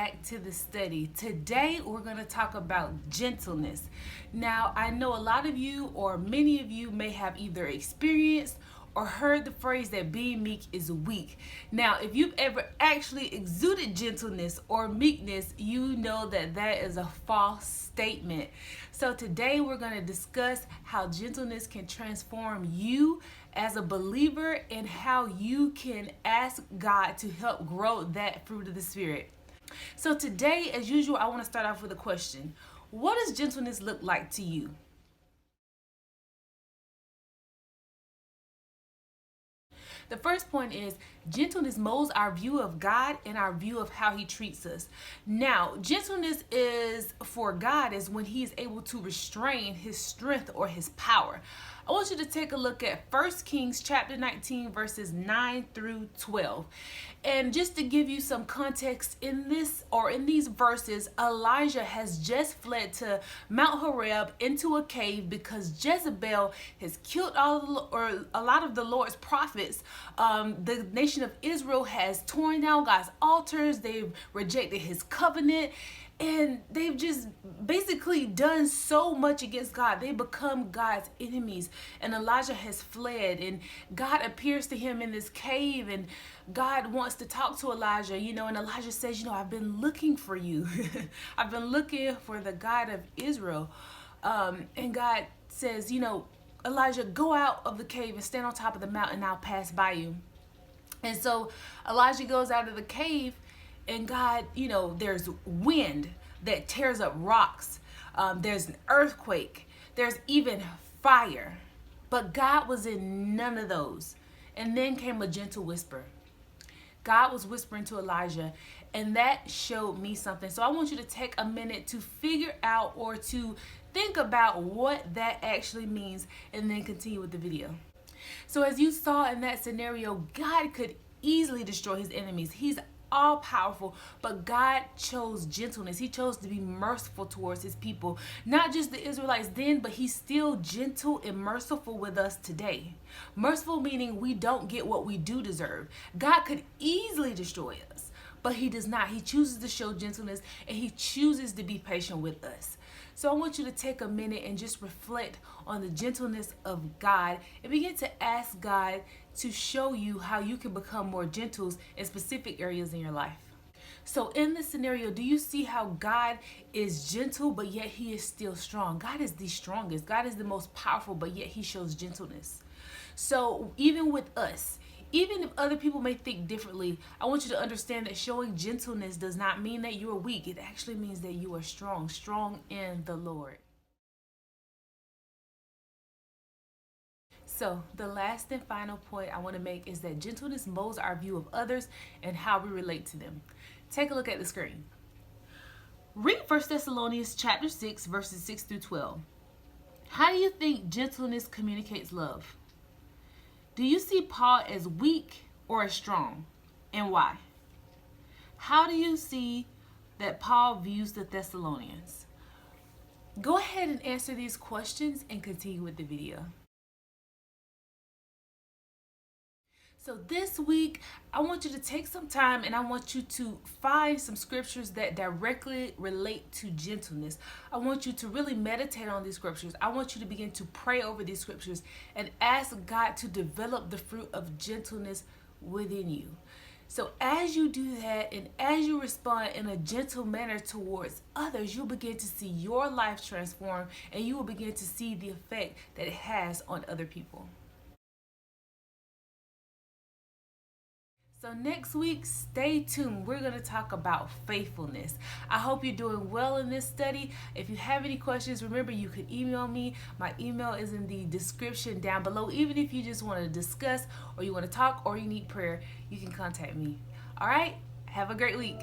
back to the study. Today we're going to talk about gentleness. Now, I know a lot of you or many of you may have either experienced or heard the phrase that being meek is weak. Now, if you've ever actually exuded gentleness or meekness, you know that that is a false statement. So today we're going to discuss how gentleness can transform you as a believer and how you can ask God to help grow that fruit of the Spirit. So today, as usual, I want to start off with a question. What does gentleness look like to you? The first point is gentleness molds our view of God and our view of how he treats us. Now, gentleness is for God is when he is able to restrain his strength or his power. I want you to take a look at 1 Kings chapter 19 verses 9 through 12. And just to give you some context in this or in these verses, Elijah has just fled to Mount Horeb into a cave because Jezebel has killed a lot of the Lord's prophets. The nation of Israel has torn down God's altars. They've rejected his covenant. And they've just basically done so much against God. They become God's enemies. And Elijah has fled. And God appears to him in this cave. And God wants to talk to Elijah, and Elijah says, I've been looking for you. I've been looking for the God of Israel. And God says, Elijah, go out of the cave and stand on top of the mountain and I'll pass by you. And so Elijah goes out of the cave. And God, there's wind that tears up rocks. There's an earthquake. There's even fire. But God was in none of those. And then came a gentle whisper. God was whispering to Elijah, and that showed me something. So I want you to take a minute to figure out or to think about what that actually means and then continue with the video. So as you saw in that scenario, God could easily destroy his enemies. He's all powerful, but God chose gentleness. He chose to be merciful towards his people. Not just the Israelites then, but he's still gentle and merciful with us today. Merciful meaning we don't get what we do deserve. God could easily destroy us, but he does not. He chooses to show gentleness and he chooses to be patient with us. So I want you to take a minute and just reflect on the gentleness of God and begin to ask God to show you how you can become more gentle in specific areas in your life. So in this scenario, do you see how God is gentle, but yet he is still strong? God is the strongest. God is the most powerful, but yet he shows gentleness. So even with us, even if other people may think differently, I want you to understand that showing gentleness does not mean that you are weak. It actually means that you are strong in the Lord. So the last and final point I want to make is that gentleness molds our view of others and how we relate to them. Take a look at the screen. Read 1 Thessalonians chapter 6, verses 6 through 12. How do you think gentleness communicates love? Do you see Paul as weak or as strong, and why? How do you see that Paul views the Thessalonians? Go ahead and answer these questions and continue with the video. So this week, I want you to take some time and I want you to find some scriptures that directly relate to gentleness. I want you to really meditate on these scriptures. I want you to begin to pray over these scriptures and ask God to develop the fruit of gentleness within you. So as you do that and as you respond in a gentle manner towards others, you'll begin to see your life transform and you will begin to see the effect that it has on other people. So next week, stay tuned. We're going to talk about faithfulness. I hope you're doing well in this study. If you have any questions, remember you can email me. My email is in the description down below. Even if you just want to discuss or you want to talk or you need prayer, you can contact me. All right? Have a great week.